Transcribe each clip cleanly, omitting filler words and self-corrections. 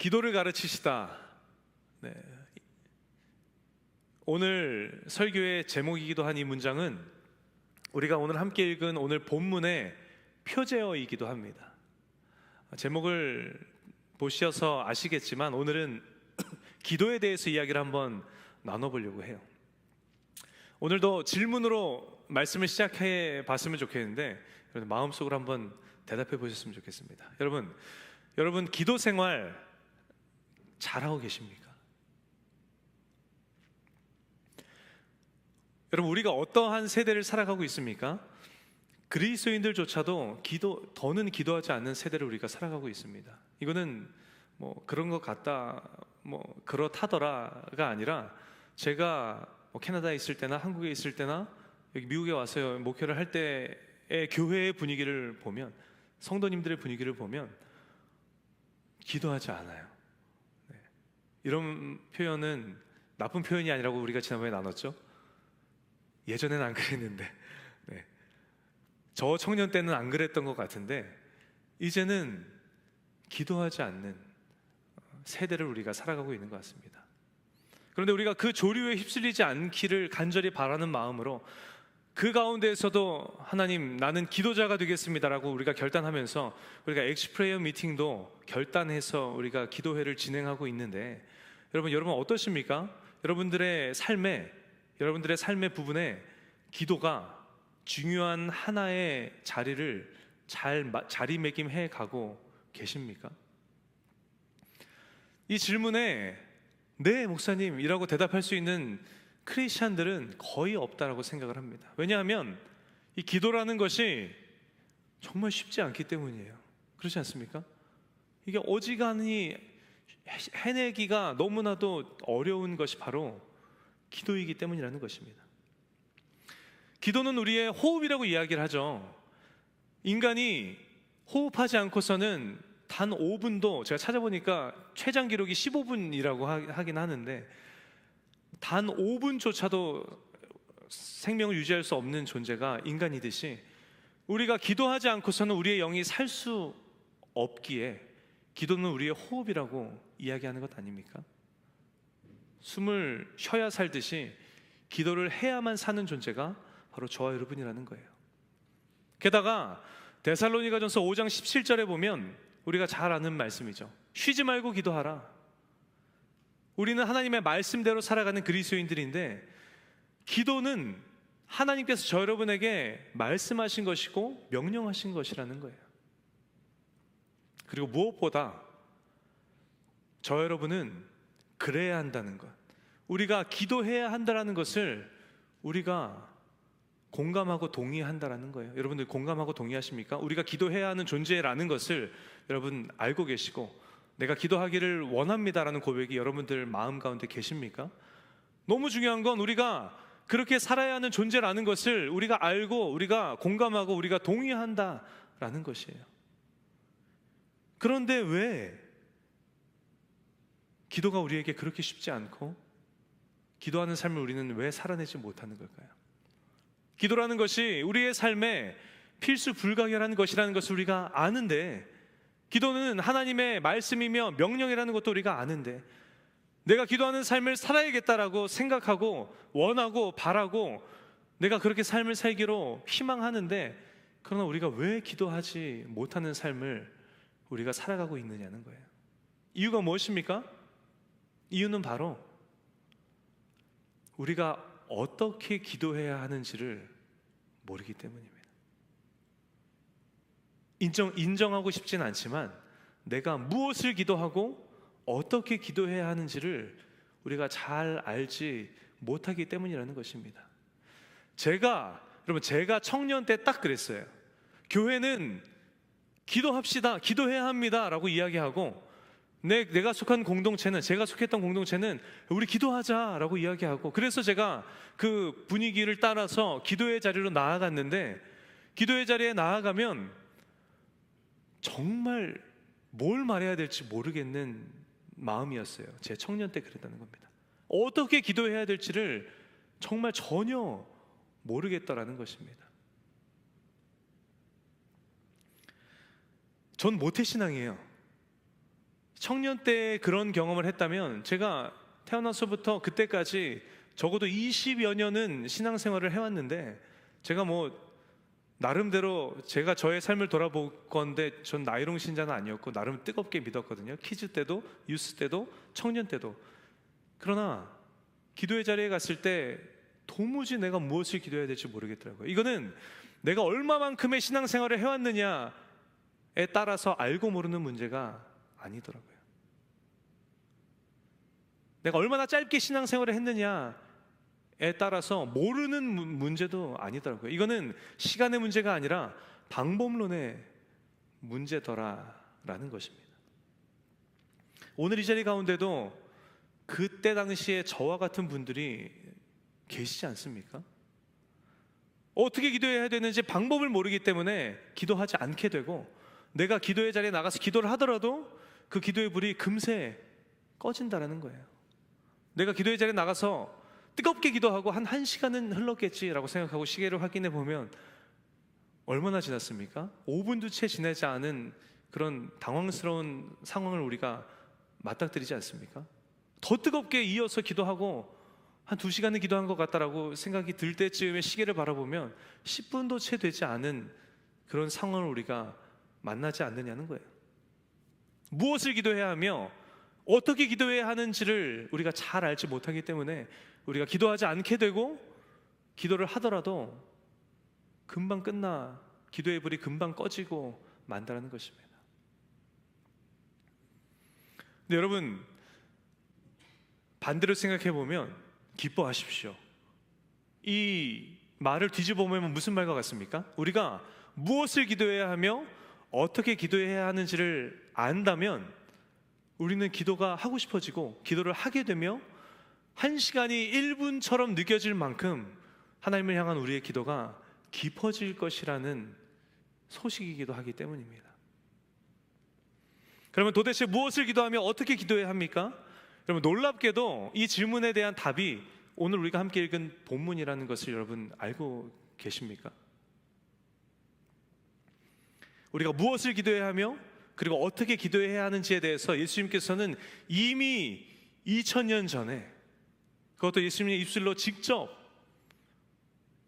기도를 가르치시다. 네. 오늘 설교의 제목이기도 한 이 문장은 우리가 오늘 함께 읽은 오늘 본문의 표제어이기도 합니다. 제목을 보셔서 아시겠지만 오늘은 기도에 대해서 이야기를 한번 나눠보려고 해요. 오늘도 질문으로 말씀을 시작해 봤으면 좋겠는데 마음속으로 한번 대답해 보셨으면 좋겠습니다. 여러분 기도 생활 잘하고 계십니까? 여러분, 우리가 어떠한 세대를 살아가고 있습니까? 그리스도인들조차도 더는 기도하지 않는 세대를 우리가 살아가고 있습니다. 이거는 그런 것 같다, 그렇다더라가 아니라 제가 캐나다에 있을 때나 한국에 있을 때나 여기 미국에 와서 목회를 할 때의 교회의 분위기를 보면, 성도님들의 분위기를 보면 기도하지 않아요. 네. 이런 표현은 나쁜 표현이 아니라고 우리가 지난번에 나눴죠. 예전에는 안 그랬는데, 네. 저 청년 때는 안 그랬던 것 같은데 이제는 기도하지 않는 세대를 우리가 살아가고 있는 것 같습니다. 그런데 우리가 그 조류에 휩쓸리지 않기를 간절히 바라는 마음으로 그 가운데에서도 하나님, 나는 기도자가 되겠습니다라고 우리가 결단하면서 우리가 엑스프레이어 미팅도 결단해서 우리가 기도회를 진행하고 있는데, 여러분 어떠십니까? 여러분들의 삶의 부분에 기도가 중요한 하나의 자리를 잘 자리매김해 가고 계십니까? 이 질문에 네 목사님이라고 대답할 수 있는 크리스찬들은 거의 없다라고 생각을 합니다. 왜냐하면 이 기도라는 것이 정말 쉽지 않기 때문이에요. 그렇지 않습니까? 이게 어지간히 해내기가 너무나도 어려운 것이 바로 기도이기 때문이라는 것입니다. 기도는 우리의 호흡이라고 이야기를 하죠. 인간이 호흡하지 않고서는 단 5분도, 제가 찾아보니까 최장 기록이 15분이라고 하긴 하는데 단 5분조차도 생명을 유지할 수 없는 존재가 인간이듯이 우리가 기도하지 않고서는 우리의 영이 살 수 없기에 기도는 우리의 호흡이라고 이야기하는 것 아닙니까? 숨을 쉬어야 살듯이 기도를 해야만 사는 존재가 바로 저와 여러분이라는 거예요. 게다가 데살로니가전서 5장 17절에 보면 우리가 잘 아는 말씀이죠. 쉬지 말고 기도하라. 우리는 하나님의 말씀대로 살아가는 그리스도인들인데, 기도는 하나님께서 저 여러분에게 말씀하신 것이고 명령하신 것이라는 거예요. 그리고 무엇보다 저 여러분은 그래야 한다는 것, 우리가 기도해야 한다는 것을 우리가 공감하고 동의한다는 거예요. 여러분들 공감하고 동의하십니까? 우리가 기도해야 하는 존재라는 것을 여러분 알고 계시고, 내가 기도하기를 원합니다라는 고백이 여러분들 마음 가운데 계십니까? 너무 중요한 건 우리가 그렇게 살아야 하는 존재라는 것을 우리가 알고, 우리가 공감하고, 우리가 동의한다라는 것이에요. 그런데 왜 기도가 우리에게 그렇게 쉽지 않고 기도하는 삶을 우리는 왜 살아내지 못하는 걸까요? 기도라는 것이 우리의 삶에 필수 불가결한 것이라는 것을 우리가 아는데, 기도는 하나님의 말씀이며 명령이라는 것도 우리가 아는데, 내가 기도하는 삶을 살아야겠다라고 생각하고 원하고 바라고 내가 그렇게 삶을 살기로 희망하는데, 그러나 우리가 왜 기도하지 못하는 삶을 우리가 살아가고 있느냐는 거예요. 이유가 무엇입니까? 이유는 바로 우리가 어떻게 기도해야 하는지를 모르기 때문입니다. 인정하고 싶진 않지만 내가 무엇을 기도하고 어떻게 기도해야 하는지를 우리가 잘 알지 못하기 때문이라는 것입니다. 제가 청년 때 딱 그랬어요. 교회는 기도합시다, 기도해야 합니다 라고 이야기하고, 내가 속한 공동체는, 제가 속했던 공동체는 우리 기도하자라고 이야기하고, 그래서 제가 그 분위기를 따라서 기도의 자리로 나아갔는데, 기도의 자리에 나아가면 정말 뭘 말해야 될지 모르겠는 마음이었어요. 제 청년 때 그랬다는 겁니다. 어떻게 기도해야 될지를 정말 전혀 모르겠다라는 것입니다. 전 모태신앙이에요. 청년 때 그런 경험을 했다면 제가 태어나서부터 그때까지 적어도 20여 년은 신앙생활을 해왔는데, 제가 나름대로 제가 저의 삶을 돌아볼 건데 전 나이롱 신자는 아니었고 나름 뜨겁게 믿었거든요. 키즈 때도, 유스 때도, 청년 때도. 그러나 기도의 자리에 갔을 때 도무지 내가 무엇을 기도해야 될지 모르겠더라고요. 이거는 내가 얼마만큼의 신앙생활을 해왔느냐에 따라서 알고 모르는 문제가 아니더라고요. 내가 얼마나 짧게 신앙생활을 했느냐에 따라서 모르는 문제도 아니더라고요. 이거는 시간의 문제가 아니라 방법론의 문제더라라는 것입니다. 오늘 이 자리 가운데도 그때 당시에 저와 같은 분들이 계시지 않습니까? 어떻게 기도해야 되는지 방법을 모르기 때문에 기도하지 않게 되고, 내가 기도의 자리에 나가서 기도를 하더라도 그 기도의 불이 금세 꺼진다라는 거예요. 내가 기도의 자리에 나가서 뜨겁게 기도하고 한 1시간은 흘렀겠지라고 생각하고 시계를 확인해 보면 얼마나 지났습니까? 5분도 채 지나지 않은 그런 당황스러운 상황을 우리가 맞닥뜨리지 않습니까? 더 뜨겁게 이어서 기도하고 한 2시간은 기도한 것 같다라고 생각이 들 때쯤에 시계를 바라보면 10분도 채 되지 않은 그런 상황을 우리가 만나지 않느냐는 거예요. 무엇을 기도해야 하며 어떻게 기도해야 하는지를 우리가 잘 알지 못하기 때문에 우리가 기도하지 않게 되고, 기도를 하더라도 금방 끝나 기도의 불이 금방 꺼지고 만다라는 것입니다. 근데 여러분, 반대로 생각해 보면 기뻐하십시오. 이 말을 뒤집어 보면 무슨 말과 같습니까? 우리가 무엇을 기도해야 하며 어떻게 기도해야 하는지를 안다면 우리는 기도가 하고 싶어지고, 기도를 하게 되며 1시간이 1분처럼 느껴질 만큼 하나님을 향한 우리의 기도가 깊어질 것이라는 소식이기도 하기 때문입니다. 그러면 도대체 무엇을 기도하며 어떻게 기도해야 합니까? 여러분, 놀랍게도 이 질문에 대한 답이 오늘 우리가 함께 읽은 본문이라는 것을 여러분 알고 계십니까? 우리가 무엇을 기도해야 하며 그리고 어떻게 기도해야 하는지에 대해서 예수님께서는 이미 2000년 전에, 그것도 예수님의 입술로 직접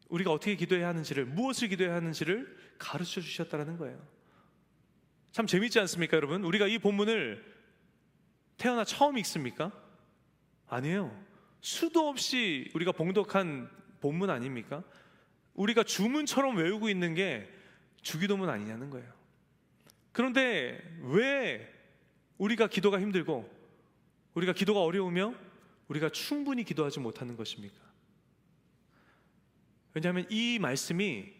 우리가 어떻게 기도해야 하는지를, 무엇을 기도해야 하는지를 가르쳐 주셨다는 거예요. 참 재밌지 않습니까, 여러분? 우리가 이 본문을 태어나 처음 읽습니까? 아니에요. 수도 없이 우리가 봉독한 본문 아닙니까? 우리가 주문처럼 외우고 있는 게 주기도문 아니냐는 거예요. 그런데 왜 우리가 기도가 힘들고 우리가 기도가 어려우며 우리가 충분히 기도하지 못하는 것입니까? 왜냐하면 이 말씀이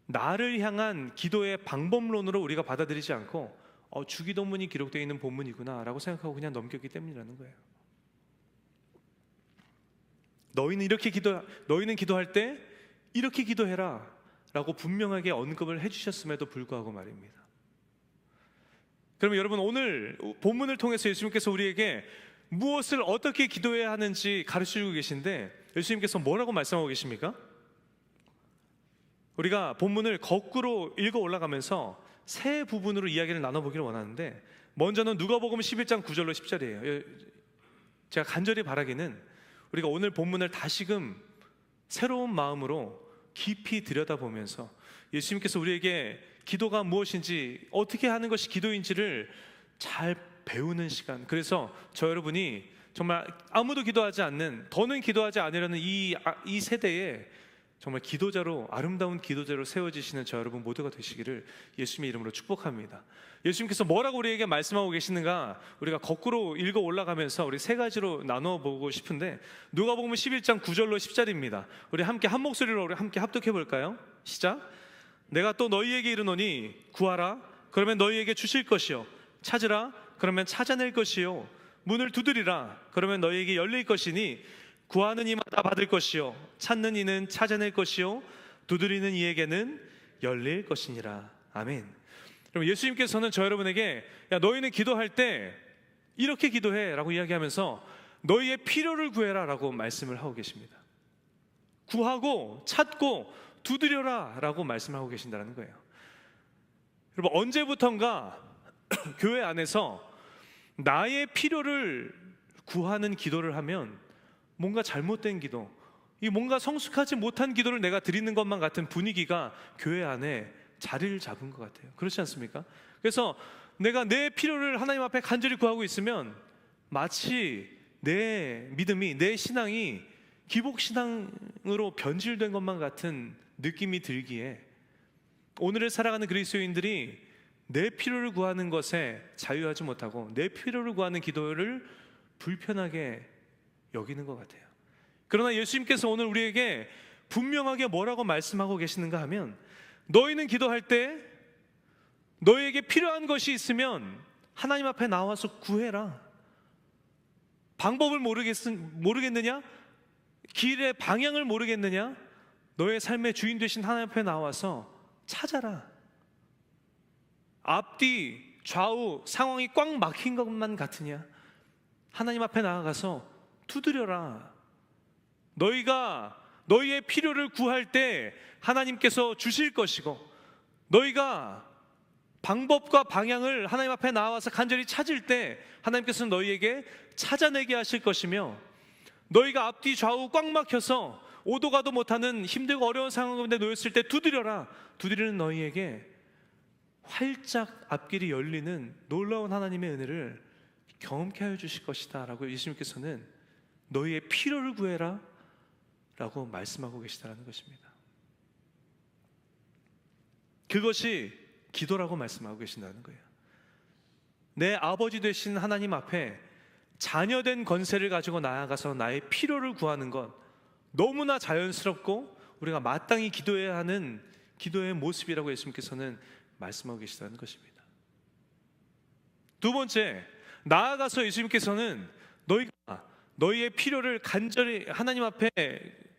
나를 향한 기도의 방법론으로 우리가 받아들이지 않고 주기도문이 기록되어 있는 본문이구나 라고 생각하고 그냥 넘겼기 때문이라는 거예요. 너희는 기도할 때 이렇게 기도해라 라고 분명하게 언급을 해주셨음에도 불구하고 말입니다. 그러면 여러분, 오늘 본문을 통해서 예수님께서 우리에게 무엇을 어떻게 기도해야 하는지 가르쳐주고 계신데, 예수님께서 뭐라고 말씀하고 계십니까? 우리가 본문을 거꾸로 읽어 올라가면서 세 부분으로 이야기를 나눠보기를 원하는데, 먼저는 누가복음 11장 9절로 10절이에요. 제가 간절히 바라기는 우리가 오늘 본문을 다시금 새로운 마음으로 깊이 들여다보면서 예수님께서 우리에게 기도가 무엇인지, 어떻게 하는 것이 기도인지를 잘 배우는 시간, 그래서 저 여러분이 정말 아무도 기도하지 않는, 더는 기도하지 않으려는 이 세대에 정말 기도자로, 아름다운 기도자로 세워지시는 저 여러분 모두가 되시기를 예수님의 이름으로 축복합니다. 예수님께서 뭐라고 우리에게 말씀하고 계시는가 우리가 거꾸로 읽어 올라가면서 우리 세 가지로 나누어 보고 싶은데, 누가복음 11장 9절로 10절입니다. 우리 함께 한 목소리로 우리 함께 합독해 볼까요? 시작. 내가 또 너희에게 이르노니 구하라 그러면 너희에게 주실 것이요, 찾으라 그러면 찾아낼 것이요, 문을 두드리라 그러면 너희에게 열릴 것이니 구하는 이마다 받을 것이요, 찾는 이는 찾아낼 것이요, 두드리는 이에게는 열릴 것이니라. 아멘. 그럼 예수님께서는 저 여러분에게 너희는 기도할 때 이렇게 기도해 라고 이야기하면서 너희의 필요를 구해라 라고 말씀을 하고 계십니다. 구하고 찾고 두드려라 라고 말씀하고 계신다는 거예요. 여러분, 언제부턴가 교회 안에서 나의 필요를 구하는 기도를 하면 뭔가 잘못된 기도, 이 뭔가 성숙하지 못한 기도를 내가 드리는 것만 같은 분위기가 교회 안에 자리를 잡은 것 같아요. 그렇지 않습니까? 그래서 내가 내 필요를 하나님 앞에 간절히 구하고 있으면 마치 내 믿음이, 내 신앙이 기복신앙으로 변질된 것만 같은 느낌이 들기에 오늘을 살아가는 그리스도인들이 내 필요를 구하는 것에 자유하지 못하고 내 필요를 구하는 기도를 불편하게 여기는 것 같아요. 그러나 예수님께서 오늘 우리에게 분명하게 뭐라고 말씀하고 계시는가 하면, 너희는 기도할 때 너희에게 필요한 것이 있으면 하나님 앞에 나와서 구해라. 방법을 모르겠느냐? 길의 방향을 모르겠느냐? 너의 삶의 주인 되신 하나님 앞에 나와서 찾아라. 앞뒤 좌우 상황이 꽉 막힌 것만 같으냐? 하나님 앞에 나아가서 두드려라. 너희가 너희의 필요를 구할 때 하나님께서 주실 것이고, 너희가 방법과 방향을 하나님 앞에 나와서 간절히 찾을 때 하나님께서는 너희에게 찾아내게 하실 것이며, 너희가 앞뒤 좌우 꽉 막혀서 오도 가도 못하는 힘들고 어려운 상황 가운데 놓였을 때 두드려라. 두드리는 너희에게 활짝 앞길이 열리는 놀라운 하나님의 은혜를 경험케 하여 주실 것이다 라고 예수님께서는 너희의 필요를 구해라 라고 말씀하고 계시다는 것입니다. 그것이 기도라고 말씀하고 계신다는 거예요. 내 아버지 되신 하나님 앞에 자녀된 권세를 가지고 나아가서 나의 필요를 구하는 것, 너무나 자연스럽고 우리가 마땅히 기도해야 하는 기도의 모습이라고 예수님께서는 말씀하고 계시다는 것입니다. 두 번째, 나아가서 예수님께서는 너희가 너희의 필요를 간절히 하나님 앞에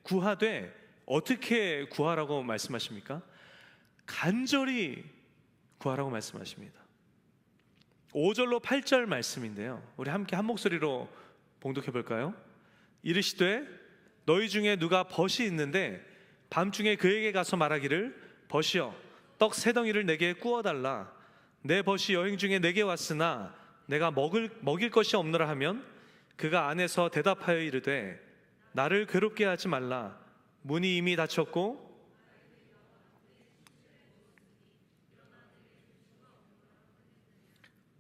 구하되 어떻게 구하라고 말씀하십니까? 간절히 구하라고 말씀하십니다. 5절로 8절 말씀인데요, 우리 함께 한 목소리로 봉독해 볼까요? 이르시되 너희 중에 누가 벗이 있는데 밤중에 그에게 가서 말하기를, 벗이여 떡 세 덩이를 내게 구워달라. 내 벗이 여행 중에 내게 왔으나 내가 먹일 것이 없노라 하면 그가 안에서 대답하여 이르되 나를 괴롭게 하지 말라. 문이 이미 닫혔고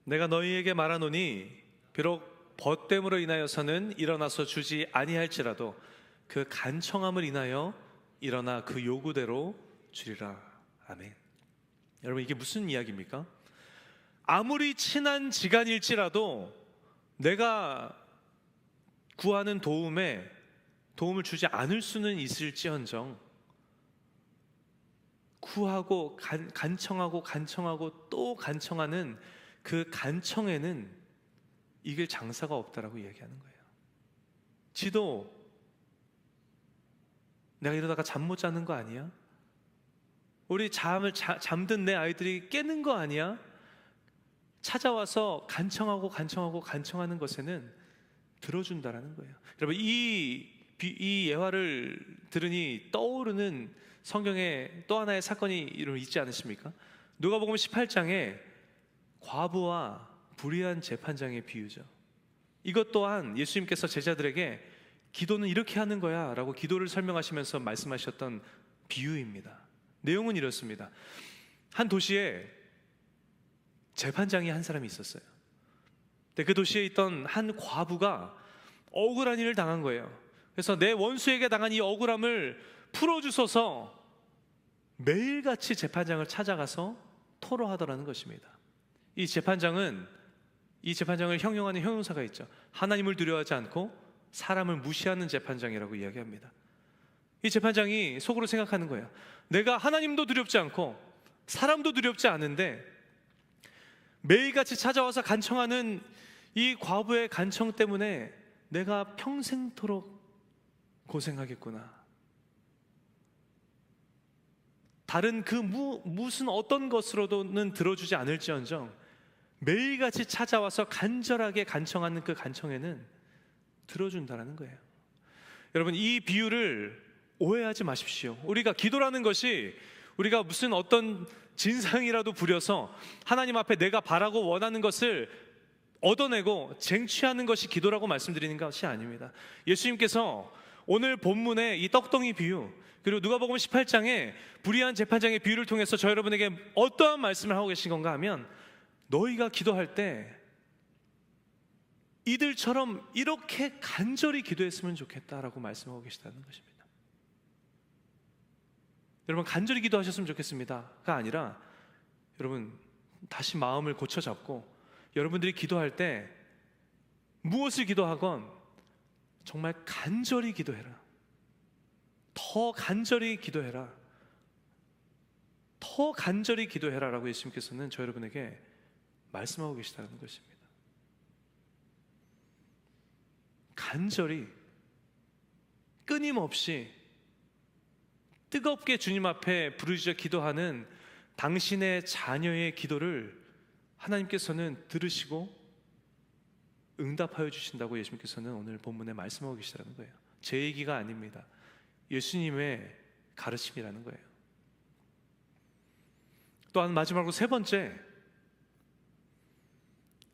내가 너희에게 말하노니 비록 벗됨으로 인하여서는 일어나서 주지 아니할지라도 그 간청함을 인하여 일어나 그 요구대로 주리라. 아멘. 여러분, 이게 무슨 이야기입니까? 아무리 친한 지간일지라도 내가 구하는 도움을 주지 않을 수는 있을지언정, 구하고 간청하고 또 간청하는 그 간청에는 이길 장사가 없다라고 이야기하는 거예요. 지도 내가 이러다가 잠 못 자는 거 아니야? 우리 잠든 내 아이들이 깨는 거 아니야? 찾아와서 간청하는 것에는 들어준다라는 거예요. 여러분, 이 예화를 들으니 떠오르는 성경의 또 하나의 사건이 있지 않으십니까? 누가복음 18장에 과부와 불의한 재판장의 비유죠. 이것 또한 예수님께서 제자들에게 기도는 이렇게 하는 거야 라고 기도를 설명하시면서 말씀하셨던 비유입니다. 내용은 이렇습니다. 한 도시에 재판장이 한 사람이 있었어요. 근데 그 도시에 있던 한 과부가 억울한 일을 당한 거예요. 그래서 내 원수에게 당한 이 억울함을 풀어주소서 매일같이 재판장을 찾아가서 토로하더라는 것입니다. 이 재판장을 형용하는 형용사가 있죠. 하나님을 두려워하지 않고 사람을 무시하는 재판장이라고 이야기합니다. 이 재판장이 속으로 생각하는 거예요. 내가 하나님도 두렵지 않고 사람도 두렵지 않은데 매일같이 찾아와서 간청하는 이 과부의 간청 때문에 내가 평생토록 고생하겠구나. 다른 그 무슨 어떤 것으로는 들어주지 않을지언정 매일같이 찾아와서 간절하게 간청하는 그 간청에는 들어준다는 거예요. 여러분, 이 비유를 오해하지 마십시오. 우리가 기도라는 것이 우리가 무슨 어떤 진상이라도 부려서 하나님 앞에 내가 바라고 원하는 것을 얻어내고 쟁취하는 것이 기도라고 말씀드리는 것이 아닙니다. 예수님께서 오늘 본문의 이 떡덩이 비유, 그리고 누가복음 18장에 불의한 재판장의 비유를 통해서 저 여러분에게 어떠한 말씀을 하고 계신 건가 하면, 너희가 기도할 때 이들처럼 이렇게 간절히 기도했으면 좋겠다라고 말씀하고 계시다는 것입니다. 여러분, 간절히 기도하셨으면 좋겠습니다가 아니라, 여러분 다시 마음을 고쳐 잡고 여러분들이 기도할 때 무엇을 기도하건 정말 간절히 기도해라. 더 간절히 기도해라. 더 간절히 기도해라 라고 예수님께서는 저 여러분에게 말씀하고 계시다는 것입니다. 간절히, 끊임없이 뜨겁게 주님 앞에 부르짖어 기도하는 당신의 자녀의 기도를 하나님께서는 들으시고 응답하여 주신다고 예수님께서는 오늘 본문에 말씀하고 계시다는 거예요. 제 얘기가 아닙니다. 예수님의 가르침이라는 거예요. 또한 마지막으로 세 번째,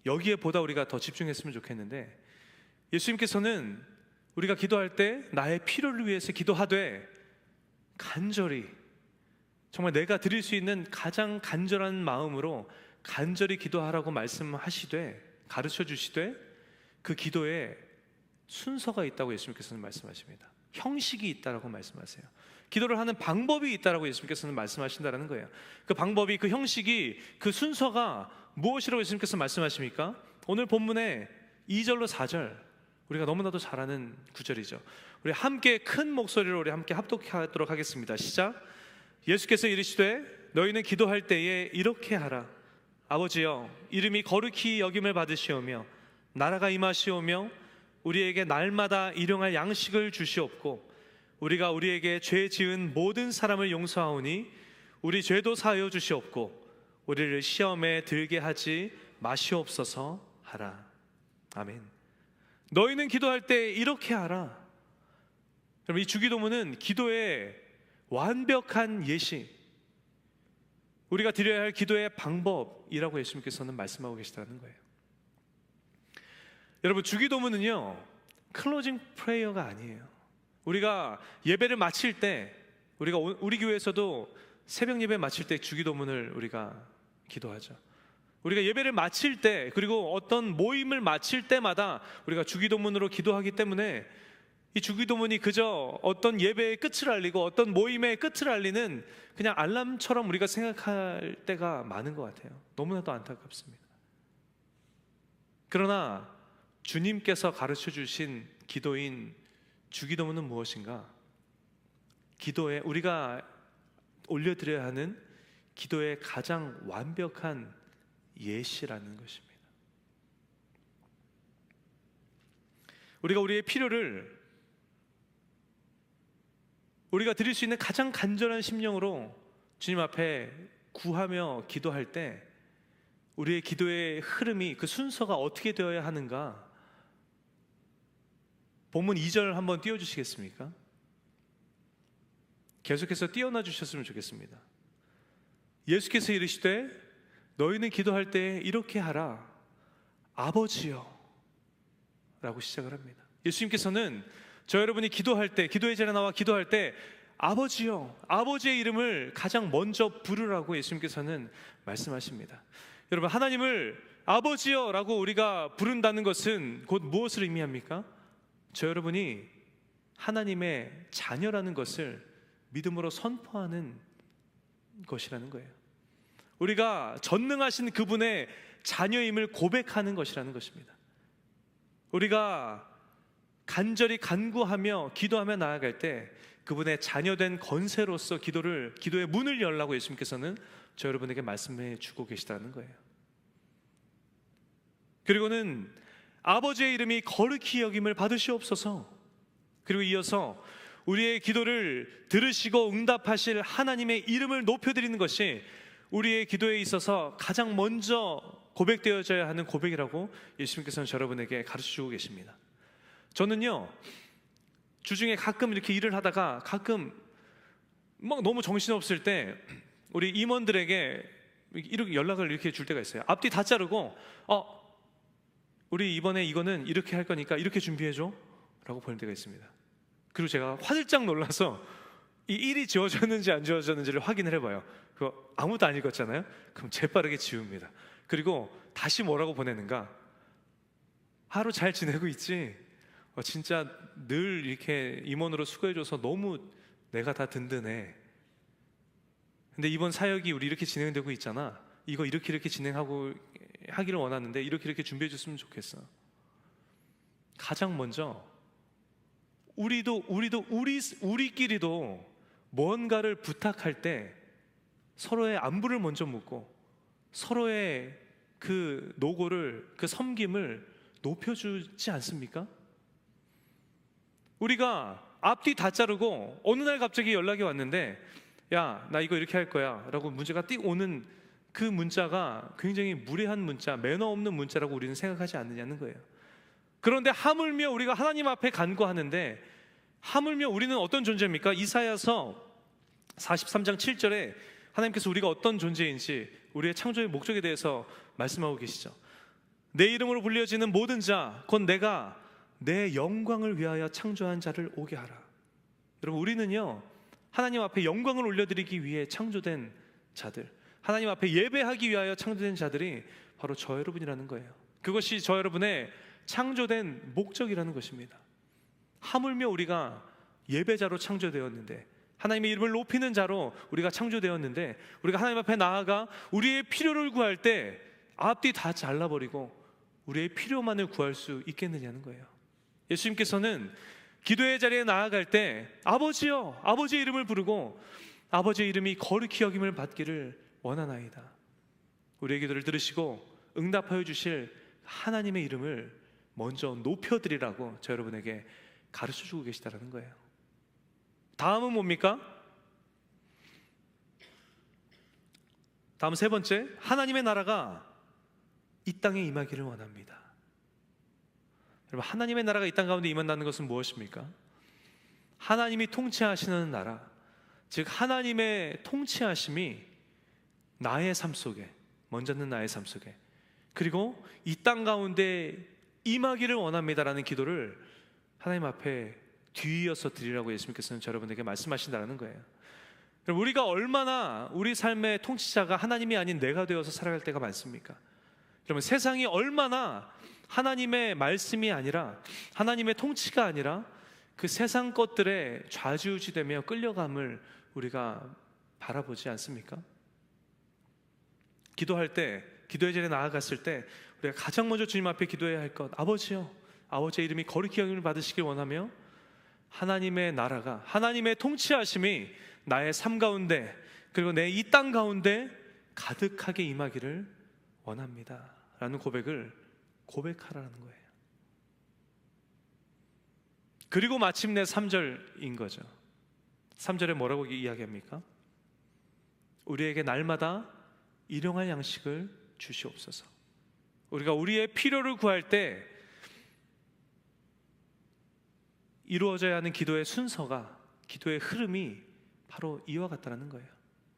여기에 보다 우리가 더 집중했으면 좋겠는데, 예수님께서는 우리가 기도할 때 나의 필요를 위해서 기도하되 간절히, 정말 내가 드릴 수 있는 가장 간절한 마음으로 간절히 기도하라고 말씀하시되, 가르쳐 주시되, 그 기도에 순서가 있다고 예수님께서는 말씀하십니다. 형식이 있다라고 말씀하세요. 기도를 하는 방법이 있다라고 예수님께서는 말씀하신다는 거예요. 그 방법이, 그 형식이, 그 순서가 무엇이라고 예수님께서 말씀하십니까? 오늘 본문의 2절로 4절, 우리가 너무나도 잘 아는 구절이죠. 우리 함께 큰 목소리로 우리 함께 합독하도록 하겠습니다. 시작. 예수께서 이르시되 너희는 기도할 때에 이렇게 하라. 아버지여, 이름이 거룩히 여김을 받으시오며 나라가 임하시오며 우리에게 날마다 일용할 양식을 주시옵고 우리가 우리에게 죄 지은 모든 사람을 용서하오니 우리 죄도 사하여 주시옵고 우리를 시험에 들게 하지 마시옵소서 하라. 아멘. 너희는 기도할 때 이렇게 하라. 그럼 이 주기도문은 기도의 완벽한 예시, 우리가 드려야 할 기도의 방법이라고 예수님께서는 말씀하고 계시다는 거예요. 여러분, 주기도문은요 클로징 프레이어가 아니에요. 우리가 예배를 마칠 때, 우리 교회에서도 새벽 예배 마칠 때 주기도문을 우리가 기도하죠. 우리가 예배를 마칠 때, 그리고 어떤 모임을 마칠 때마다 우리가 주기도문으로 기도하기 때문에 이 주기도문이 그저 어떤 예배의 끝을 알리고 어떤 모임의 끝을 알리는 그냥 알람처럼 우리가 생각할 때가 많은 것 같아요. 너무나도 안타깝습니다. 그러나 주님께서 가르쳐 주신 기도인 주기도문은 무엇인가? 기도에, 우리가 올려드려야 하는 기도의 가장 완벽한 예시라는 것입니다. 우리가 우리의 필요를 우리가 드릴 수 있는 가장 간절한 심령으로 주님 앞에 구하며 기도할 때 우리의 기도의 흐름이, 그 순서가 어떻게 되어야 하는가? 본문 2절 한번 띄워주시겠습니까? 계속해서 띄워놔 주셨으면 좋겠습니다. 예수께서 이르시되 너희는 기도할 때 이렇게 하라. 아버지여 라고 시작을 합니다. 예수님께서는 저 여러분이 기도할 때, 기도의 자리에 나와 기도할 때 아버지여, 아버지의 이름을 가장 먼저 부르라고 예수님께서는 말씀하십니다. 여러분, 하나님을 아버지여 라고 우리가 부른다는 것은 곧 무엇을 의미합니까? 저 여러분이 하나님의 자녀라는 것을 믿음으로 선포하는 것이라는 거예요. 우리가 전능하신 그분의 자녀임을 고백하는 것이라는 것입니다. 우리가 간절히 간구하며 기도하며 나아갈 때 그분의 자녀된 건세로서 기도의 문을 열라고 예수님께서는 저 여러분에게 말씀해 주고 계시다는 거예요. 그리고는 아버지의 이름이 거룩히 여김을 받으시옵소서. 그리고 이어서 우리의 기도를 들으시고 응답하실 하나님의 이름을 높여드리는 것이 우리의 기도에 있어서 가장 먼저 고백되어져야 하는 고백이라고 예수님께서는 여러분에게 가르쳐주고 계십니다. 저는요 주중에 가끔 이렇게 일을 하다가 가끔 막 너무 정신없을 때 우리 임원들에게 이렇게 연락을 이렇게 줄 때가 있어요. 앞뒤 다 자르고 우리 이번에 이거는 이렇게 할 거니까 이렇게 준비해줘 라고 보낼 때가 있습니다. 그리고 제가 화들짝 놀라서 이 일이 지워졌는지 안 지워졌는지를 확인을 해봐요. 그거 아무도 안 읽었잖아요. 그럼 재빠르게 지웁니다. 그리고 다시 뭐라고 보내는가? 하루 잘 지내고 있지? 진짜 늘 이렇게 임원으로 수고해줘서 너무 내가 다 든든해. 근데 이번 사역이 우리 이렇게 진행되고 있잖아. 이거 이렇게 진행하고 하기를 원하는데 이렇게 준비해 줬으면 좋겠어. 가장 먼저 우리끼리도 뭔가를 부탁할 때 서로의 안부를 먼저 묻고 서로의 그 노고를, 그 섬김을 높여주지 않습니까? 우리가 앞뒤 다 자르고 어느 날 갑자기 연락이 왔는데 야, 나 이거 이렇게 할 거야 라고 문제가 띡 오는 그 문자가 굉장히 무례한 문자, 매너 없는 문자라고 우리는 생각하지 않느냐는 거예요. 그런데 하물며 우리가 하나님 앞에 간구하는데 하물며 우리는 어떤 존재입니까? 이사야서 43장 7절에 하나님께서 우리가 어떤 존재인지 우리의 창조의 목적에 대해서 말씀하고 계시죠. 내 이름으로 불려지는 모든 자 곧 내가 내 영광을 위하여 창조한 자를 오게 하라. 여러분, 우리는요 하나님 앞에 영광을 올려드리기 위해 창조된 자들, 하나님 앞에 예배하기 위하여 창조된 자들이 바로 저 여러분이라는 거예요. 그것이 저 여러분의 창조된 목적이라는 것입니다. 하물며 우리가 예배자로 창조되었는데, 하나님의 이름을 높이는 자로 우리가 창조되었는데, 우리가 하나님 앞에 나아가 우리의 필요를 구할 때 앞뒤 다 잘라버리고 우리의 필요만을 구할 수 있겠느냐는 거예요. 예수님께서는 기도의 자리에 나아갈 때 아버지여, 아버지의 이름을 부르고 아버지의 이름이 거룩히 여김을 받기를 원하나이다. 우리의 기도를 들으시고 응답하여 주실 하나님의 이름을 먼저 높여드리라고 저 여러분에게 가르쳐주고 계시다는 거예요. 다음은 뭡니까? 다음 세 번째, 하나님의 나라가 이 땅에 임하기를 원합니다. 여러분, 하나님의 나라가 이 땅 가운데 임한다는 것은 무엇입니까? 하나님이 통치하시는 나라, 즉 하나님의 통치하심이 나의 삶 속에, 먼저는 나의 삶 속에, 그리고 이 땅 가운데 임하기를 원합니다라는 기도를 하나님 앞에 뒤이어서 드리라고 예수님께서는 여러분에게 말씀하신다는 거예요. 우리가 얼마나 우리 삶의 통치자가 하나님이 아닌 내가 되어서 살아갈 때가 많습니까? 여러분, 세상이 얼마나 하나님의 말씀이 아니라, 하나님의 통치가 아니라 그 세상 것들에 좌지우지되며 끌려감을 우리가 바라보지 않습니까? 기도할 때, 기도의 자리에 나아갔을 때 우리가 가장 먼저 주님 앞에 기도해야 할 것, 아버지요, 아버지의 이름이 거룩히 여김을 받으시길 원하며 하나님의 나라가, 하나님의 통치하심이 나의 삶 가운데, 그리고 내 이 땅 가운데 가득하게 임하기를 원합니다 라는 고백을 고백하라는 거예요. 그리고 마침내 3절인 거죠. 3절에 뭐라고 이야기합니까? 우리에게 날마다 일용할 양식을 주시옵소서. 우리가 우리의 필요를 구할 때 이루어져야 하는 기도의 순서가, 기도의 흐름이 바로 이와 같다는 거예요.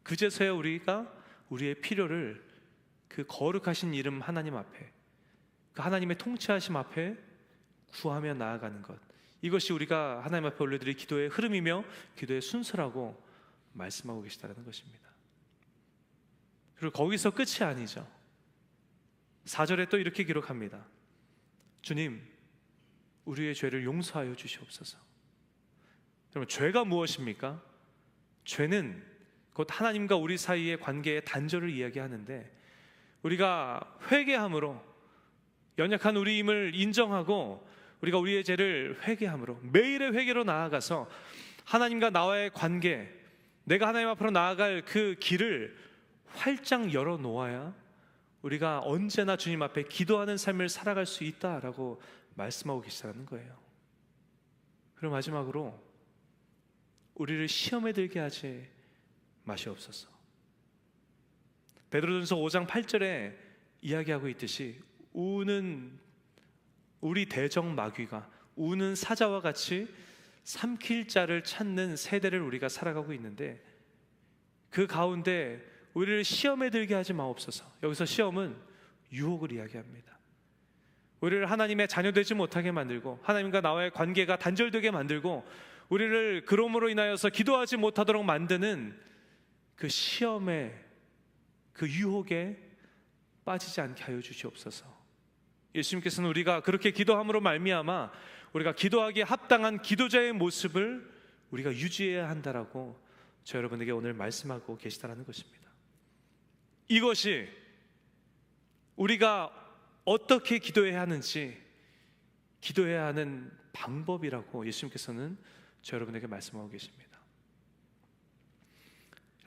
그제서야 우리가 우리의 필요를 그 거룩하신 이름 하나님 앞에, 그 하나님의 통치하심 앞에 구하며 나아가는 것, 이것이 우리가 하나님 앞에 올려드릴 기도의 흐름이며 기도의 순서라고 말씀하고 계시다는 것입니다. 그리고 거기서 끝이 아니죠. 4절에 또 이렇게 기록합니다. 주님, 우리의 죄를 용서하여 주시옵소서. 여러분, 죄가 무엇입니까? 죄는 곧 하나님과 우리 사이의 관계의 단절을 이야기하는데, 우리가 회개함으로, 연약한 우리임을 인정하고 우리가 우리의 죄를 회개함으로, 매일의 회개로 나아가서 하나님과 나와의 관계, 내가 하나님 앞으로 나아갈 그 길을 활짝 열어놓아야 우리가 언제나 주님 앞에 기도하는 삶을 살아갈 수 있다라고 말씀하고 계시다는 거예요. 그리고 마지막으로 우리를 시험에 들게 하지 마시옵소서. 베드로전서 5장 8절에 이야기하고 있듯이 우는 우리 대적 마귀가 우는 사자와 같이 삼킬 자를 찾는 세대를 우리가 살아가고 있는데, 그 가운데 우리를 시험에 들게 하지 마옵소서. 여기서 시험은 유혹을 이야기합니다. 우리를 하나님의 자녀 되지 못하게 만들고 하나님과 나와의 관계가 단절되게 만들고 우리를 그러므로 인하여서 기도하지 못하도록 만드는 그 시험에, 그 유혹에 빠지지 않게 하여 주시옵소서. 예수님께서는 우리가 그렇게 기도함으로 말미암아 우리가 기도하기에 합당한 기도자의 모습을 우리가 유지해야 한다라고 저 여러분에게 오늘 말씀하고 계시다라는 것입니다. 이것이 우리가 어떻게 기도해야 하는지, 기도해야 하는 방법이라고 예수님께서는 저 여러분에게 말씀하고 계십니다.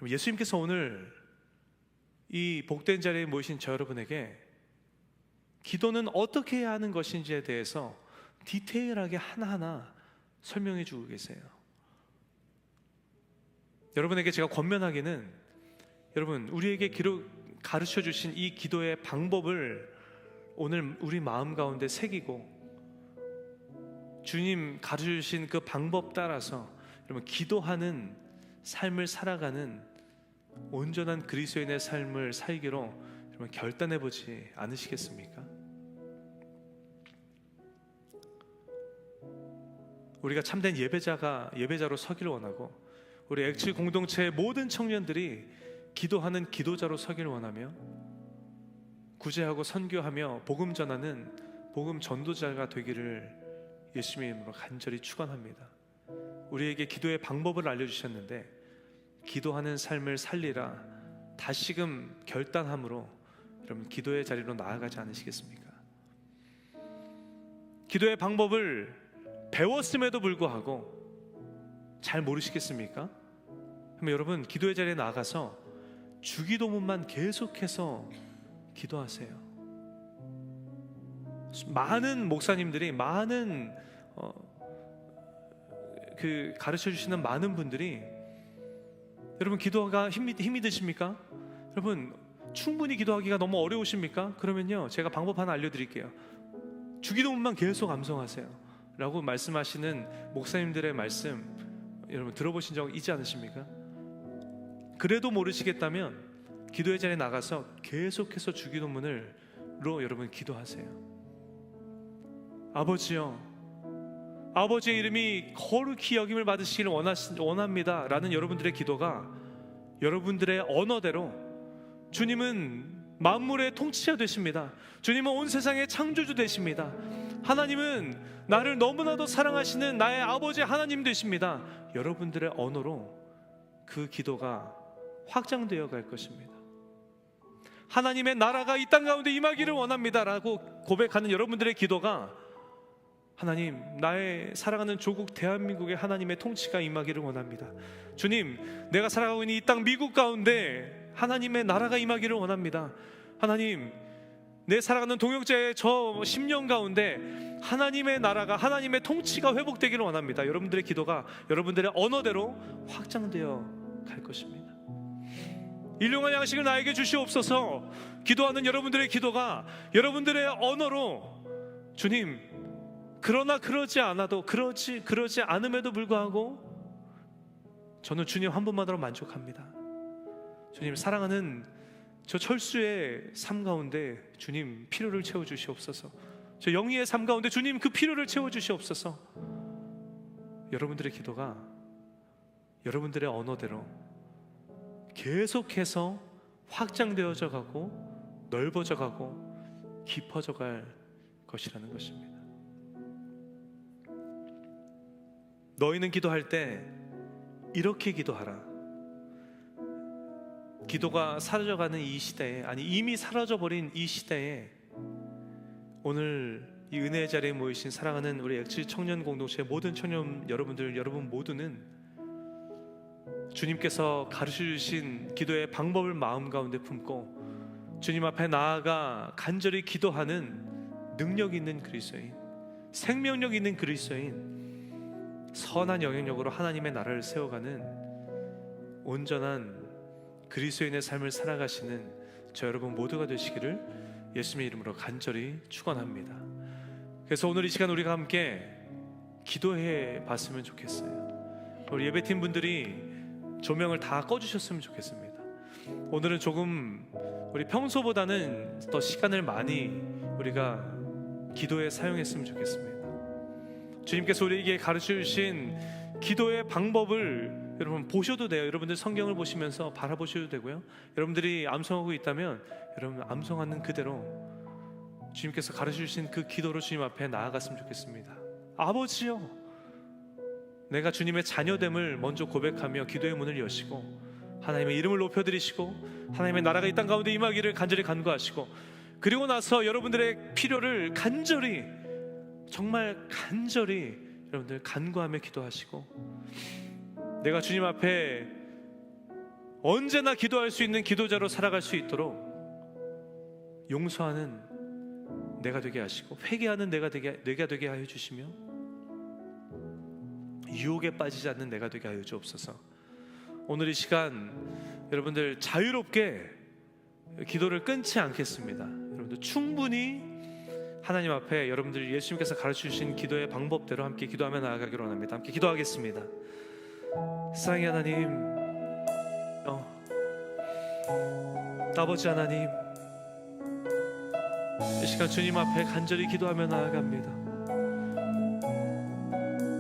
예수님께서 오늘 이 복된 자리에 모이신 저 여러분에게 기도는 어떻게 해야 하는 것인지에 대해서 디테일하게 하나하나 설명해 주고 계세요. 여러분에게 제가 권면하기는, 여러분 우리에게 가르쳐 주신 이 기도의 방법을 오늘 우리 마음 가운데 새기고 주님 가르쳐 주신 그 방법 따라서 여러분 기도하는 삶을 살아가는 온전한 그리스도인의 삶을 살기로 여러분 결단해 보지 않으시겠습니까? 우리가 참된 예배자로 서기를 원하고 우리 액치 공동체의 모든 청년들이 기도하는 기도자로 서기를 원하며 구제하고 선교하며 복음 전하는 복음 전도자가 되기를 예수님의 이름으로 간절히 축원합니다. 우리에게 기도의 방법을 알려주셨는데 기도하는 삶을 살리라 다시금 결단함으로 여러분 기도의 자리로 나아가지 않으시겠습니까? 기도의 방법을 배웠음에도 불구하고 잘 모르시겠습니까? 그럼 여러분 기도의 자리에 나아가서 주기도문만 계속해서 기도하세요. 많은 목사님들이 그 가르쳐 주시는 많은 분들이 여러분 기도가 힘이 드십니까? 여러분 충분히 기도하기가 너무 어려우십니까? 그러면요 제가 방법 하나 알려드릴게요. 주기도문만 계속 암송하세요 라고 말씀하시는 목사님들의 말씀 여러분 들어보신 적 있지 않으십니까? 그래도 모르시겠다면 기도의 자리에 나가서 계속해서 주기도문으로 여러분 기도하세요. 아버지요, 아버지의 이름이 거룩히 여김을 받으시기를 원합니다 라는 여러분들의 기도가 여러분들의 언어대로 주님은 만물의 통치자 되십니다. 주님은 온 세상의 창조주 되십니다. 하나님은 나를 너무나도 사랑하시는 나의 아버지 하나님 되십니다. 여러분들의 언어로 그 기도가 확장되어 갈 것입니다. 하나님의 나라가 이 땅 가운데 임하기를 원합니다 라고 고백하는 여러분들의 기도가 하나님 나의 사랑하는 조국 대한민국의 하나님의 통치가 임하기를 원합니다. 주님 내가 살아가고 있는 이 땅 미국 가운데 하나님의 나라가 임하기를 원합니다. 하나님 내 살아가는 동역자의 저 10년 가운데 하나님의 나라가 하나님의 통치가 회복되기를 원합니다. 여러분들의 기도가 여러분들의 언어대로 확장되어 갈 것입니다. 일용할 양식을 나에게 주시옵소서. 기도하는 여러분들의 기도가 여러분들의 언어로 주님 그러나 그러지 않음에도 불구하고 저는 주님 한 분만으로 만족합니다. 주님 사랑하는 저 철수의 삶 가운데 주님 필요를 채워주시옵소서. 저 영희의 삶 가운데 주님 그 필요를 채워주시옵소서. 여러분들의 기도가 여러분들의 언어대로 계속해서 확장되어져 가고 넓어져 가고 깊어져 갈 것이라는 것입니다. 너희는 기도할 때 이렇게 기도하라. 기도가 사라져가는 이 시대에, 아니 이미 사라져버린 이 시대에 오늘 이 은혜의 자리에 모이신 사랑하는 우리 액치 청년 공동체의 모든 청년 여러분 모두는 주님께서 가르쳐주신 기도의 방법을 마음 가운데 품고 주님 앞에 나아가 간절히 기도하는 능력 있는 그리스도인, 생명력 있는 그리스도인, 선한 영향력으로 하나님의 나라를 세워가는 온전한 그리스도인의 삶을 살아가시는 저 여러분 모두가 되시기를 예수님의 이름으로 간절히 축원합니다. 그래서 오늘 이 시간 우리가 함께 기도해 봤으면 좋겠어요. 우리 예배팀 분들이 조명을 다 꺼주셨으면 좋겠습니다. 오늘은 조금 우리 평소보다는 더 시간을 많이 우리가 기도에 사용했으면 좋겠습니다. 주님께서 우리에게 가르쳐 주신 기도의 방법을 여러분 보셔도 돼요. 여러분들 성경을 보시면서 바라보셔도 되고요. 여러분들이 암송하고 있다면 여러분 암송하는 그대로 주님께서 가르쳐 주신 그 기도로 주님 앞에 나아갔으면 좋겠습니다. 아버지요, 내가 주님의 자녀됨을 먼저 고백하며 기도의 문을 여시고 하나님의 이름을 높여드리시고 하나님의 나라가 이 땅 가운데 임하기를 간절히 간구하시고, 그리고 나서 여러분들의 필요를 간절히, 정말 간절히 여러분들 간구하며 기도하시고, 내가 주님 앞에 언제나 기도할 수 있는 기도자로 살아갈 수 있도록 용서하는 내가 되게 하시고 회개하는 내가 되게 하여 주시며 유혹에 빠지지 않는 내가 되게 하여 주옵소서. 오늘 이 시간 여러분들 자유롭게 기도를 끊지 않겠습니다. 여러분들 충분히 하나님 앞에 여러분들 예수님께서 가르쳐 주신 기도의 방법대로 함께 기도하며 나아가기로 원합니다. 함께 기도하겠습니다. 사랑의 하나님, 아버지 하나님, 이 시간 주님 앞에 간절히 기도하며 나아갑니다.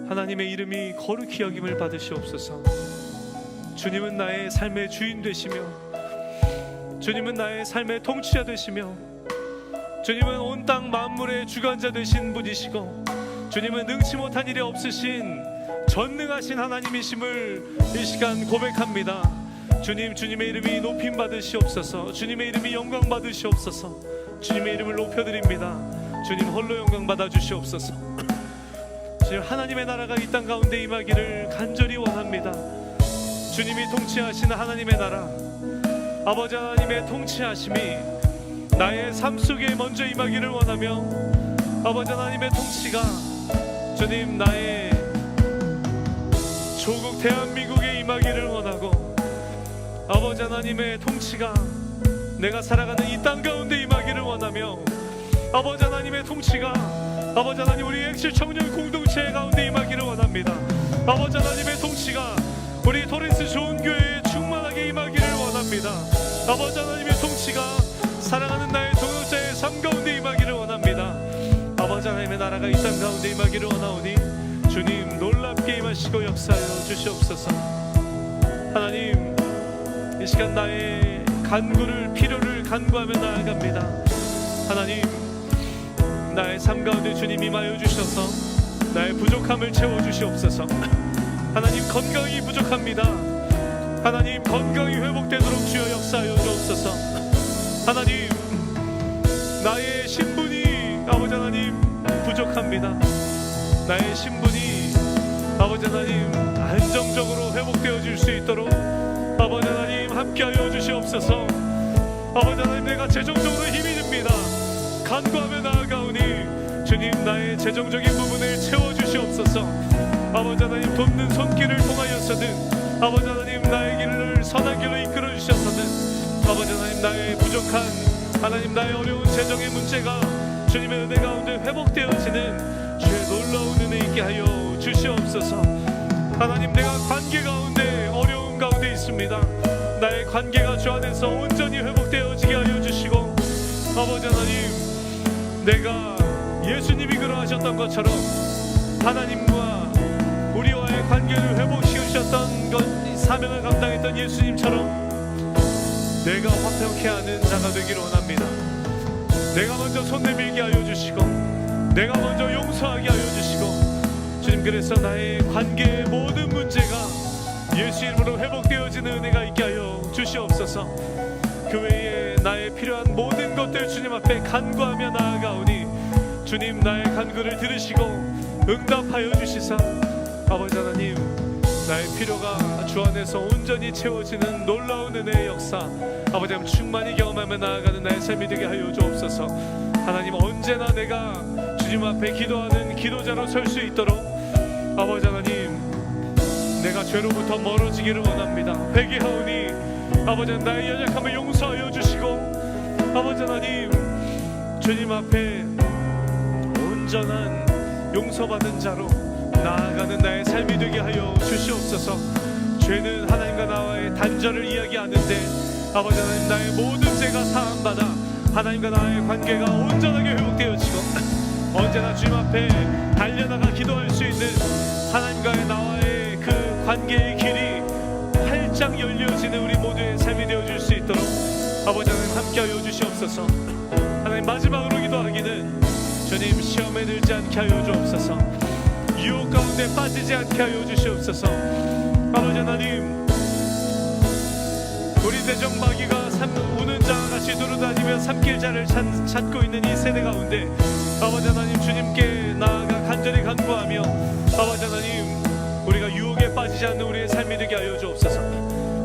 하나님의 이름이 거룩히 여김을 받으시옵소서. 주님은 나의 삶의 주인 되시며, 주님은 나의 삶의 통치자 되시며, 주님은 온 땅 만물의 주관자 되신 분이시고, 주님은 능치 못한 일이 없으신 전능하신 하나님이심을 이 시간 고백합니다. 주님, 주님의 이름이 높임 받으시옵소서. 주님의 이름이 영광 받으시옵소서. 주님의 이름을 높여드립니다. 주님 홀로 영광 받아 주시옵소서. 주님, 하나님의 나라가 이 땅 가운데 임하기를 간절히 원합니다. 주님이 통치하시는 하나님의 나라, 아버지 하나님의 통치하심이 나의 삶 속에 먼저 임하기를 원하며, 아버지 하나님의 통치가 주님 나의 조국 대한민국에 임하기를 원하고, 아버지 하나님의 통치가 내가 살아가는 이 땅 가운데 임하기를 원하며, 아버지 하나님의 통치가 아버지 하나님 우리 액실 청년 공동체 가운데 임하기를 원합니다. 아버지 하나님의 통치가 우리 토렌스 좋은 교회에 충만하게 임하기를 원합니다. 아버지 하나님의 통치가 사랑하는 나의 동역자의 삶 가운데 임하기를 원합니다. 아버지 하나님의 나라가 이 땅 가운데 임하기를 원하오니 주님 놀랍게 임하시고 역사하여 주시옵소서. 하나님, 이 시간 나의 간구를, 필요를 간구하며 나아갑니다. 하나님, 나의 삶 가운데 주님 임하여 주셔서 나의 부족함을 채워주시옵소서. 하나님, 건강이 부족합니다. 하나님, 건강이 회복되도록 주여 역사하여 주옵소서. 하나님, 나의 신분이 아버지 하나님 부족합니다. 나의 신분이 아버지 하나님 안정적으로 회복되어질 수 있도록 아버지 하나님 함께하여 주시옵소서. 아버지 하나님, 내가 재정적으로 힘이 듭니다. 간구하며 나아가오니 주님 나의 재정적인 부분을 채워주시옵소서. 아버지 하나님, 돕는 손길을 통하여서든 아버지 하나님 나의 길을 선한 길로 이끌어 주셔서든 아버지 하나님 나의 부족한 하나님 나의 어려운 재정의 문제가 주님의 은혜 가운데 회복되어지는 주의 놀라운 은혜 있게 하여 주시옵소서. 하나님, 내가 관계 가운데 어려움 가운데 있습니다. 나의 관계가 주 안에서 온전히 회복되어지게 하여 주시고, 아버지 하나님, 내가 예수님이 그러하셨던 것처럼 하나님과 우리와의 관계를 회복시키셨던 것, 사명을 감당했던 예수님처럼 내가 화평케 하는 자가 되기를 원합니다. 내가 먼저 손 내밀게 하여 주시고, 내가 먼저 용서하게 하여 주시고, 주님, 그래서 나의 관계의 모든 문제가 예수 이름으로 회복되어지는 은혜가 있게 하여 주시옵소서. 교회에 나의 필요한 모든 것들 주님 앞에 간구하며 나아가오니 주님 나의 간구를 들으시고 응답하여 주시사 아버지 하나님, 나의 필요가 주 안에서 온전히 채워지는 놀라운 은혜의 역사 아버지 하나님 충만히 경험하며 나아가는 나의 삶이 되게 하여 주옵소서. 하나님, 언제나 내가 주님 앞에 기도하는 기도자로 설 수 있도록 아버지 하나님, 내가 죄로부터 멀어지기를 원합니다. 회개하오니 아버지 하나님, 나의 연약함을 용서하여 주시고 아버지 하나님, 주님 앞에 온전한 용서받은 자로 나아가는 나의 삶이 되게 하여 주시옵소서. 죄는 하나님과 나와의 단절을 이야기하는데 아버지 하나님, 나의 모든 죄가 사함받아 하나님과 나의 관계가 온전하게 회복되어지고 언제나 주님 앞에 달려나가 기도할 수 있는 하나님과의 나와의 그 관계의 길이 활짝 열려지는 우리 모두의 삶이 되어줄 수 있도록 아버지 하나님 함께하여 주시옵소서. 하나님 마지막으로 기도하기는 주님 시험에 들지 않게 하여 주옵소서. 유혹 가운데 빠지지 않게 하여 주시옵소서. 아버지 하나님, 우리 대적 마귀가 우는 자와 같이 두루다니며 삼킬 자를 찾고 있는 이 세대 가운데 아버지 하나님 주님께 나아가 간절히 간구하며 아버지 하나님 우리가 유혹에 빠지지 않는 우리의 삶이 되게 하여 주옵소서.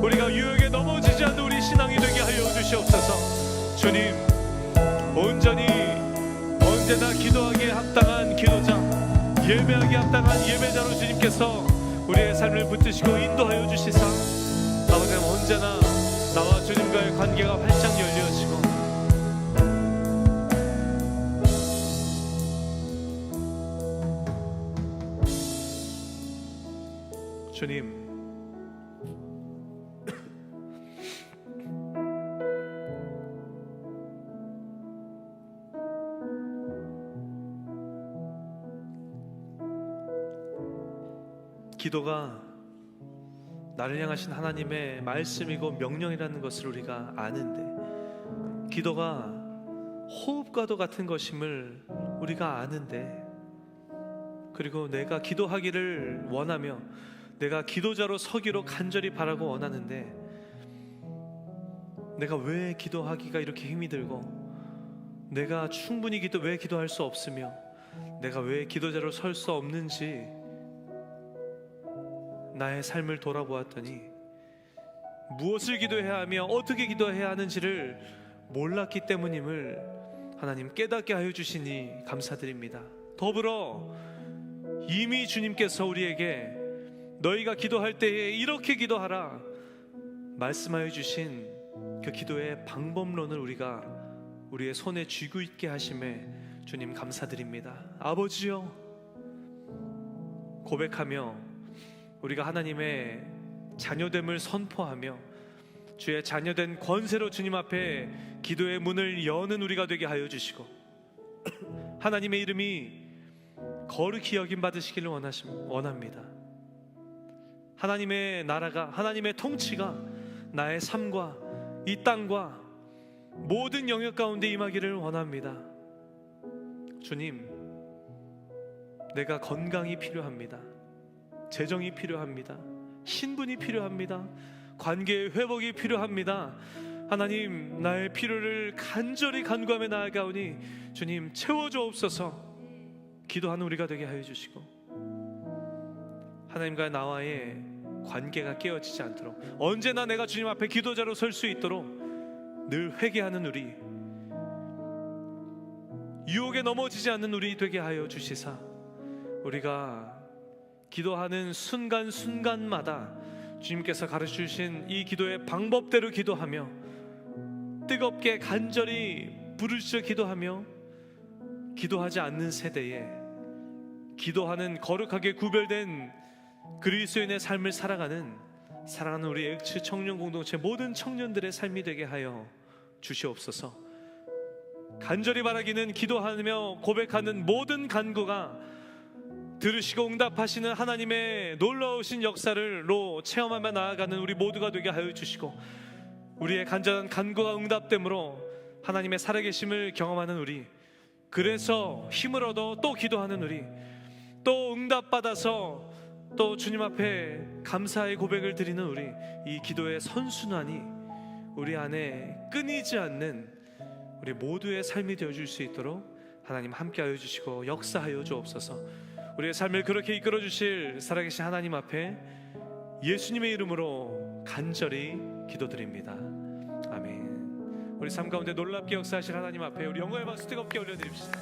우리가 유혹에 넘어지지 않는 우리 신앙이 되게 하여 주시옵소서. 주님, 온전히 언제나 기도하기에 합당한 기도자, 예배하기에 합당한 예배자로 주님께서 우리의 삶을 붙드시고 인도하여 주시사 아버지 하나님 언제나 나와 주님과의 관계가 활짝 열려지고 주님, 기도가 나를 향하신 하나님의 말씀이고 명령이라는 것을 우리가 아는데, 기도가 호흡과도 같은 것임을 우리가 아는데, 그리고 내가 기도하기를 원하며 내가 기도자로 서기로 간절히 바라고 원하는데 내가 왜 기도하기가 이렇게 힘이 들고, 내가 충분히 왜 기도할 수 없으며 내가 왜 기도자로 설 수 없는지 나의 삶을 돌아보았더니 무엇을 기도해야 하며 어떻게 기도해야 하는지를 몰랐기 때문임을 하나님 깨닫게 하여 주시니 감사드립니다. 더불어 이미 주님께서 우리에게 너희가 기도할 때에 이렇게 기도하라 말씀하여 주신 그 기도의 방법론을 우리가 우리의 손에 쥐고 있게 하심에 주님 감사드립니다. 아버지여, 고백하며 우리가 하나님의 자녀됨을 선포하며 주의 자녀된 권세로 주님 앞에 기도의 문을 여는 우리가 되게 하여 주시고 하나님의 이름이 거룩히 여김 받으시기를 원합니다. 하나님의 나라가, 하나님의 통치가 나의 삶과 이 땅과 모든 영역 가운데 임하기를 원합니다. 주님, 내가 건강이 필요합니다. 재정이 필요합니다. 신분이 필요합니다. 관계의 회복이 필요합니다. 하나님, 나의 필요를 간절히 간구하며 나아가오니 주님 채워주옵소서. 기도하는 우리가 되게 하여 주시고 하나님과 나와의 관계가 깨어지지 않도록 언제나 내가 주님 앞에 기도자로 설 수 있도록 늘 회개하는 우리, 유혹에 넘어지지 않는 우리 되게 하여 주시사 우리가 기도하는 순간순간마다 주님께서 가르쳐주신 이 기도의 방법대로 기도하며 뜨겁게 간절히 부르짖어 기도하며 기도하지 않는 세대에 기도하는 거룩하게 구별된 그리스도인의 삶을 살아가는 사랑하는 우리 엑츠 청년 공동체 모든 청년들의 삶이 되게 하여 주시옵소서. 간절히 바라기는 기도하며 고백하는 모든 간구가 들으시고 응답하시는 하나님의 놀라우신 역사를로 체험하며 나아가는 우리 모두가 되게 하여 주시고 우리의 간절한 간구가 응답됨으로 하나님의 살아계심을 경험하는 우리, 그래서 힘을 얻어 또 기도하는 우리, 또 응답받아서 또 주님 앞에 감사의 고백을 드리는 우리, 이 기도의 선순환이 우리 안에 끊이지 않는 우리 모두의 삶이 되어줄 수 있도록 하나님 함께하여 주시고 역사하여 주옵소서. 우리의 삶을 그렇게 이끌어 주실 살아계신 하나님 앞에 예수님의 이름으로 간절히 기도드립니다. 아멘. 우리 삶 가운데 놀랍게 역사하실 하나님 앞에 우리 영광의 박수 뜨겁게 올려드립시다.